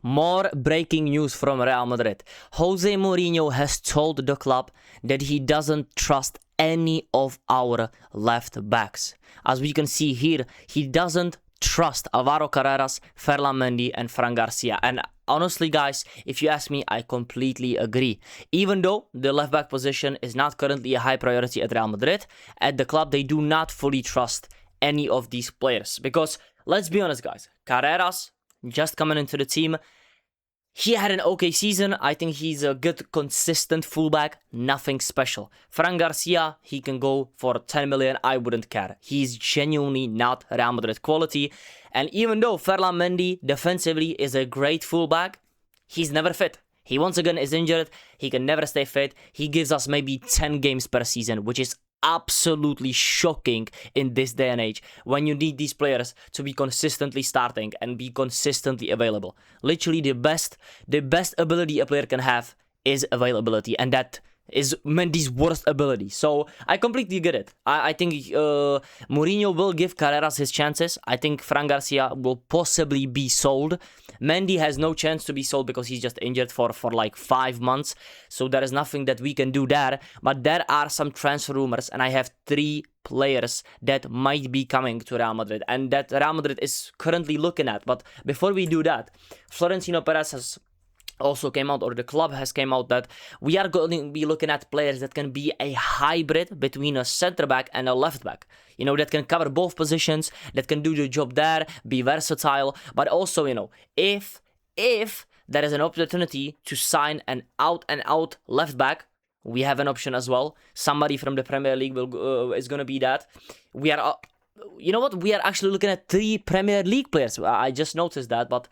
More breaking news from Real Madrid. José Mourinho has told the club that he doesn't trust any of our left backs. As we can see here, he doesn't trust Alvaro Carreras, Ferland Mendy and Fran Garcia. And honestly, guys, if you ask me, I completely agree. Even though the left back position is not currently a high priority at Real Madrid, at the club they do not fully trust any of these players. Because let's be honest, guys, Carreras just coming into the team, he had an okay season. I think he's a good, consistent fullback. Nothing special. Fran Garcia, he can go for 10 million. I wouldn't care. He's genuinely not Real Madrid quality. And even though Ferland Mendy defensively is a great fullback, he's never fit. He once again is injured. He can never stay fit. He gives us maybe 10 games per season, which is absolutely shocking in this day and age when you need these players to be consistently starting and be consistently available. Literally the best ability a player can have is availability, and that is Mendy's worst ability. So I completely get it. I think Mourinho will give Carreras his chances. I think Fran Garcia will possibly be sold. Mendy has no chance to be sold because he's just injured for like 5 months. So there is nothing that we can do there. But there are some transfer rumors, and I have 3 players that might be coming to Real Madrid and that Real Madrid is currently looking at. But before we do that, Florentino Perez has also came out, or the club has came out, that we are going to be looking at players that can be a hybrid between a center back and a left back. You know, that can cover both positions, that can do the job there, be versatile, but also, you know, if there is an opportunity to sign an out-and-out left back, we have an option as well. Somebody from the Premier League is going to be that. We are, you know what? We are actually looking at 3 Premier League players. I just noticed that, but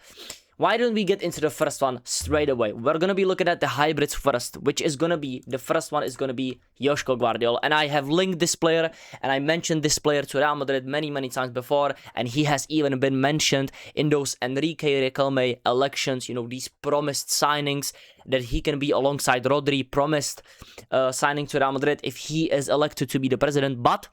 why don't we get into the first one straight away? We're going to be looking at the hybrids first, which is going to be, the first one is going to be Joško Gvardiol. And I have linked this player, and I mentioned this player to Real Madrid many times before, and he has even been mentioned in those Enrique Riquelme elections, you know, these promised signings that he can be alongside Rodri, promised signing to Real Madrid if he is elected to be the president. But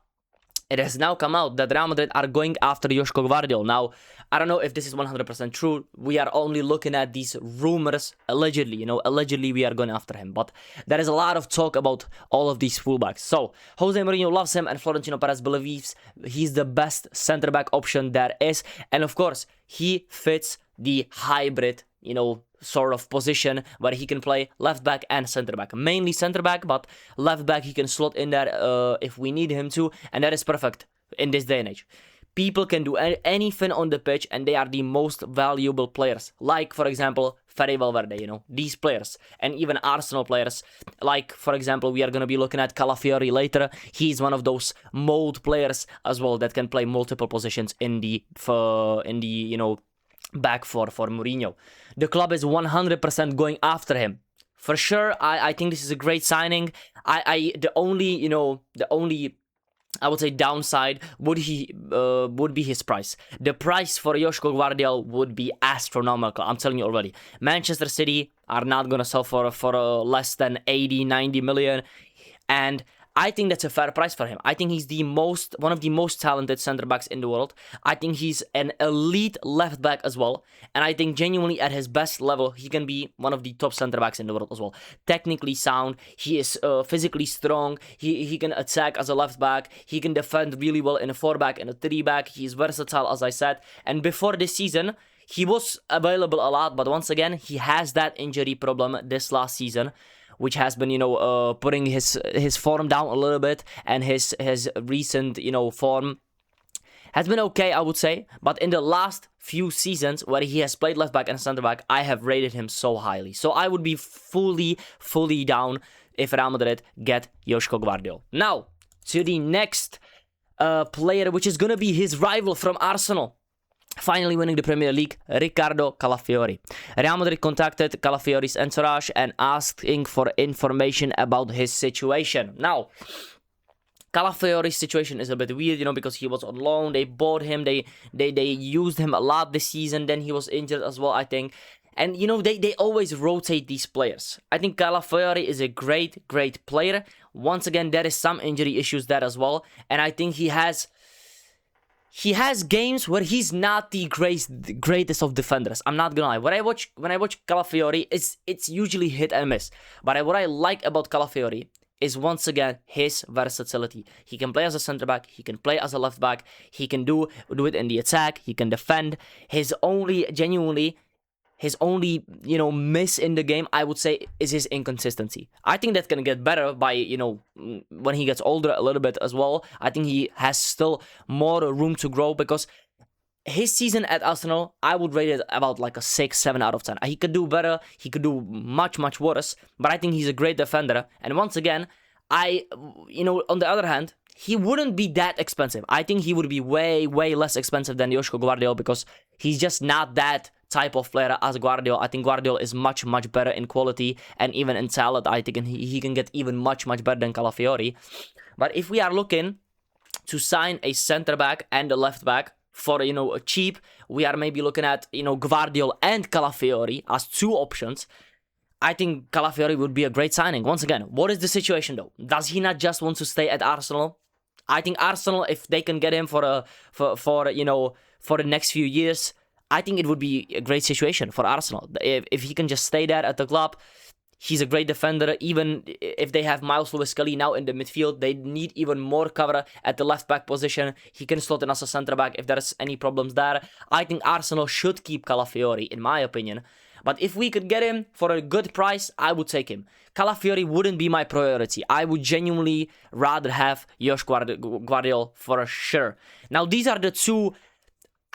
it has now come out that Real Madrid are going after Joško Gvardiol. Now, I don't know if this is 100% true. We are only looking at these rumors, allegedly. You know, allegedly we are going after him. But there is a lot of talk about all of these fullbacks. So, Jose Mourinho loves him, and Florentino Perez believes he's the best center-back option there is. And of course, he fits the hybrid, you know, sort of position where he can play left back and center back. Mainly center back, but left back he can slot in there if we need him to, and that is perfect in this day and age. People can do anything on the pitch, and they are the most valuable players. Like, for example, Fede Valverde, you know, these players. And even Arsenal players. Like, for example, we are going to be looking at Calafiori later. He's one of those mold players as well that can play multiple positions in the you know, back for Mourinho. The club is 100% going after him. For sure, I think this is a great signing. The only I would say downside would be his price. The price for Joško Gvardiol would be astronomical. I'm telling you already. Manchester City are not gonna sell for less than 80-90 million, and I think that's a fair price for him. I think he's one of the most talented center backs in the world. I think he's an elite left back as well. And I think genuinely at his best level, he can be one of the top center backs in the world as well. Technically sound, he is physically strong. He can attack as a left back. He can defend really well in a 4-back and a 3-back. He's versatile, as I said. And before this season, he was available a lot. But once again, he has that injury problem this last season, which has been, you know, putting his form down a little bit, and his recent, you know, form has been okay, I would say. But in the last few seasons where he has played left back and center back, I have rated him so highly. So I would be fully down if Real Madrid get Joško Gvardiol. Now to the next player, which is gonna be his rival from Arsenal, finally winning the Premier League, Riccardo Calafiori. Real Madrid contacted Calafiori's entourage and asking for information about his situation. Now, Calafiori's situation is a bit weird, you know, because he was on loan. They bought him. They used him a lot this season. Then he was injured as well, I think. And, you know, they always rotate these players. I think Calafiori is a great player. Once again, there is some injury issues there as well. And I think he has he has games where he's not the greatest of defenders. I'm not gonna lie. When I watch Calafiori, it's usually hit and miss. But what I like about Calafiori is, once again, his versatility. He can play as a center back, he can play as a left back, he can do it in the attack, he can defend. His only miss in the game, I would say, is his inconsistency. I think that's gonna get better by, when he gets older a little bit as well. I think he has still more room to grow, because his season at Arsenal, I would rate it about like a 6-7 out of 10. He could do better, he could do much worse, but I think he's a great defender. And once again, on the other hand, he wouldn't be that expensive. I think he would be way less expensive than Joško Gvardiol, because he's just not that type of player as Gvardiol. I think Gvardiol is much better in quality and even in talent. I think he can get even much better than Calafiori. But if we are looking to sign a center back and a left back for cheap, we are maybe looking at Gvardiol and Calafiori as two options. I think Calafiori would be a great signing. Once again, what is the situation though? Does he not just want to stay at Arsenal? I think Arsenal, if they can get him for the next few years, I think it would be a great situation for Arsenal. If he can just stay there at the club, he's a great defender. Even if they have Miles Lewis-Skelly now in the midfield, they need even more cover at the left back position. He can slot in as a centre back if there's any problems there. I think Arsenal should keep Calafiori, in my opinion. But if we could get him for a good price, I would take him. Calafiori wouldn't be my priority. I would genuinely rather have Joško Gvardiol for sure. Now, these are the two,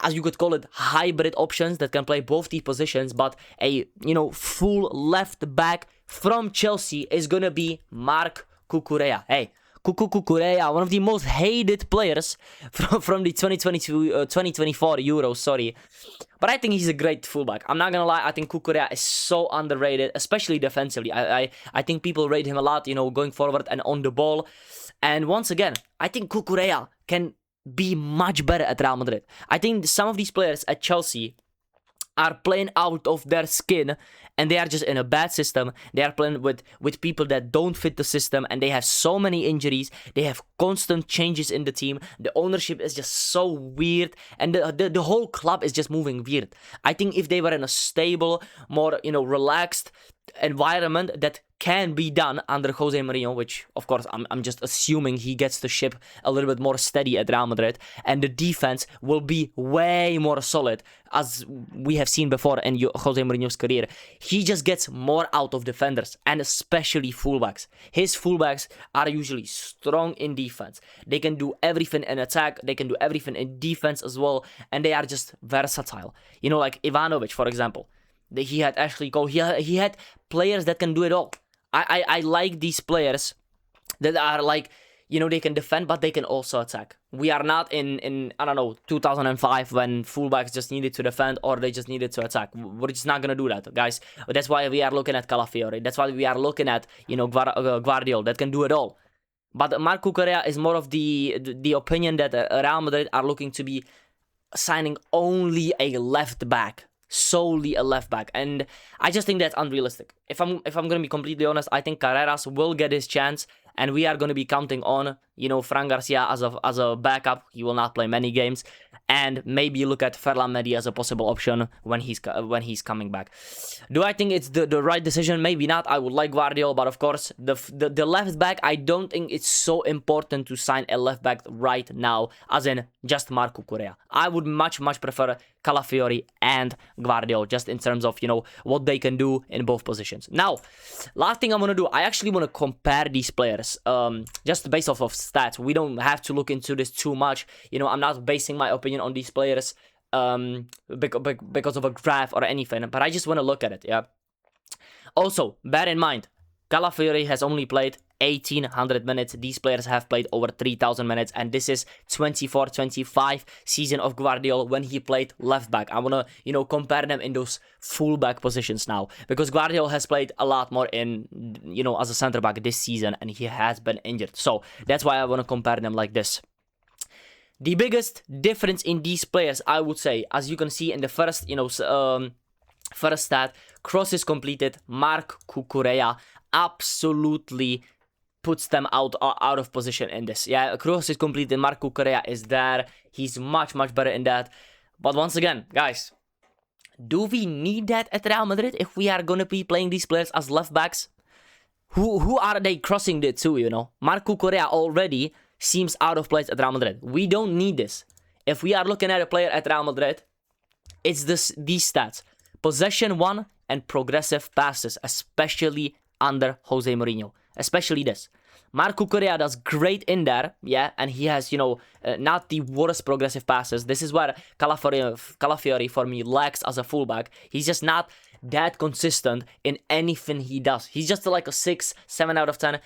as you could call it, hybrid options that can play both these positions, but a full left back from Chelsea is gonna be Marc Cucurella. Hey, Cucurella, one of the most hated players from the 2024 Euros, sorry. But I think he's a great fullback. I'm not gonna lie, I think Cucurella is so underrated, especially defensively. I think people rate him a lot, going forward and on the ball. And once again, I think Cucurella can be much better at Real Madrid. I think some of these players at Chelsea are playing out of their skin, and they are just in a bad system. They are playing with people that don't fit the system, and they have so many injuries. They have constant changes in the team. The ownership is just so weird, and the whole club is just moving weird. I think if they were in a stable, more relaxed environment that can be done under José Mourinho, which of course I'm just assuming he gets the ship a little bit more steady at Real Madrid, and the defense will be way more solid, as we have seen before in José Mourinho's career. He just gets more out of defenders, and especially fullbacks. His fullbacks are usually strong in defense. They can do everything in attack, they can do everything in defense as well, and they are just versatile. Like Ivanovic, for example. He had Ashley Cole. He had players that can do it all. I like these players that are like, they can defend, but they can also attack. We are not in 2005 when fullbacks just needed to defend or they just needed to attack. We're just not going to do that, guys. That's why we are looking at Calafiori. That's why we are looking at, Gvardiol that can do it all. But Marc Cucurella is more of the opinion that Real Madrid are looking to be signing only a left back. Solely a left back, and I just think that's unrealistic. If I'm gonna be completely honest, I think Carreras will get his chance, and we are gonna be counting on Fran Garcia as a backup. He will not play many games, and maybe look at Ferland Mendy as a possible option when he's coming back. Do I think it's the right decision? Maybe not. I would like Gvardiol, but of course the left back, I don't think it's so important to sign a left back right now, as in just Marc Cucurella. I would much prefer Calafiori and Gvardiol, just in terms of what they can do in both positions. Now, last thing I'm gonna do, I actually want to compare these players, just based off of stats. We don't have to look into this too much. I'm not basing my opinion on these players because of a graph or anything, but I just want to look at it. Yeah. Also, bear in mind, Calafiori has only played 1,800 minutes. These players have played over 3,000 minutes, and this is 24-25 season of Gvardiol when he played left back. I want to, compare them in those fullback positions now, because Gvardiol has played a lot more in, as a center back this season, and he has been injured. So that's why I want to compare them like this. The biggest difference in these players, I would say, as you can see in the first, first stat, crosses completed, Marc Cucurella absolutely puts them out of position in this. Yeah, cross is completed. Marc Cucurella is there. He's much better in that. But once again, guys, do we need that at Real Madrid if we are gonna be playing these players as left backs? Who are they crossing it to, you know? Marc Cucurella already seems out of place at Real Madrid. We don't need this. If we are looking at a player at Real Madrid, it's these stats. Possession 1 and progressive passes, especially under José Mourinho. Especially this. Marc Cucurella does great in there, yeah, and he has, you know, not the worst progressive passes. This is where Calafiori for me lacks as a fullback. He's just not that consistent in anything he does. He's just like a 6, 7 out of 10.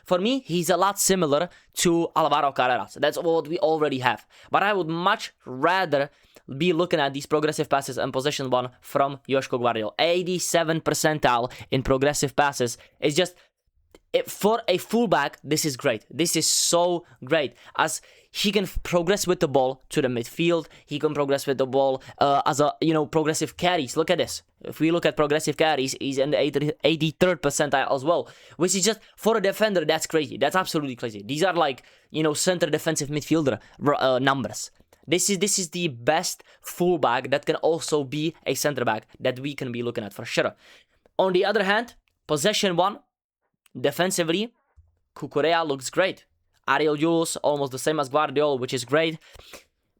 For me, he's a lot similar to Alvaro Carreras. That's what we already have. But I would much rather be looking at these progressive passes and possession 1 from Joško Gvardiol. 87 percentile in progressive passes is just... For a fullback, this is great. This is so great, as he can progress with the ball to the midfield. He can progress with the ball as a, you know, progressive carries. Look at this. If we look at progressive carries, he's in the 83rd percentile as well, which is just, for a defender, that's crazy. That's absolutely crazy. These are like, you know, center defensive midfielder numbers. This is the best fullback that can also be a center back that we can be looking at for sure. On the other hand, possession 1, defensively, Cucurella looks great. Ariel Jules, almost the same as Gvardiol, which is great.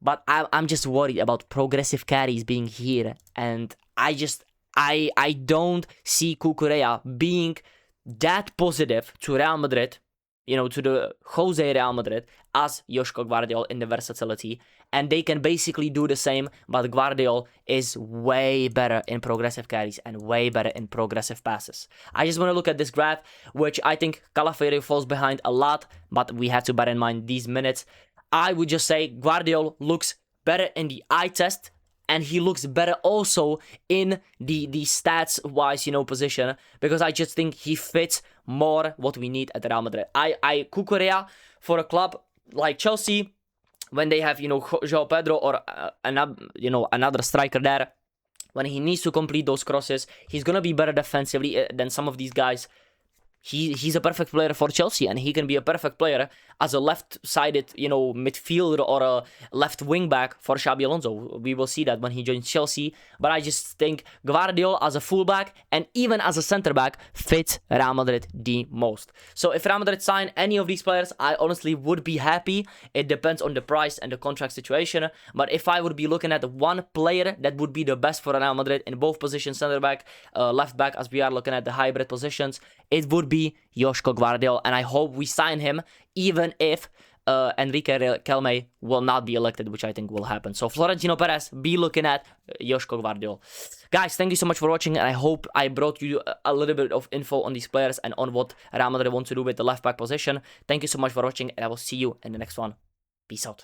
But I'm just worried about progressive carries being here. And I don't see Cucurella being that positive to Real Madrid, you know, to the Jose Real Madrid, as Joško Gvardiol in the versatility. And they can basically do the same, but Gvardiol is way better in progressive carries and way better in progressive passes. I just want to look at this graph, which I think Calafiori falls behind a lot, but we have to bear in mind these minutes. I would just say Gvardiol looks better in the eye test, and he looks better also in the stats wise, you know, position, because I just think he fits more what we need at Real Madrid. Cucurella for a club like Chelsea, when they have, you know, João Pedro or another striker there, when he needs to complete those crosses, he's gonna be better defensively than some of these guys. He's a perfect player for Chelsea, and he can be a perfect player as a left-sided, you know, midfielder or a left wing-back for Xabi Alonso. We will see that when he joins Chelsea. But I just think Gvardiol as a fullback and even as a centre-back fits Real Madrid the most. So if Real Madrid sign any of these players, I honestly would be happy. It depends on the price and the contract situation. But if I would be looking at one player that would be the best for Real Madrid in both positions, centre-back, left-back, as we are looking at the hybrid positions, it would be Joško Gvardiol, and I hope we sign him, even if Enrique Kelme will not be elected, which I think will happen. So Florentino Perez, be looking at Joško Gvardiol. Guys, thank you so much for watching, and I hope I brought you a little bit of info on these players and on what Real Madrid wants to do with the left back position. Thank you so much for watching, and I will see you in the next one. Peace out.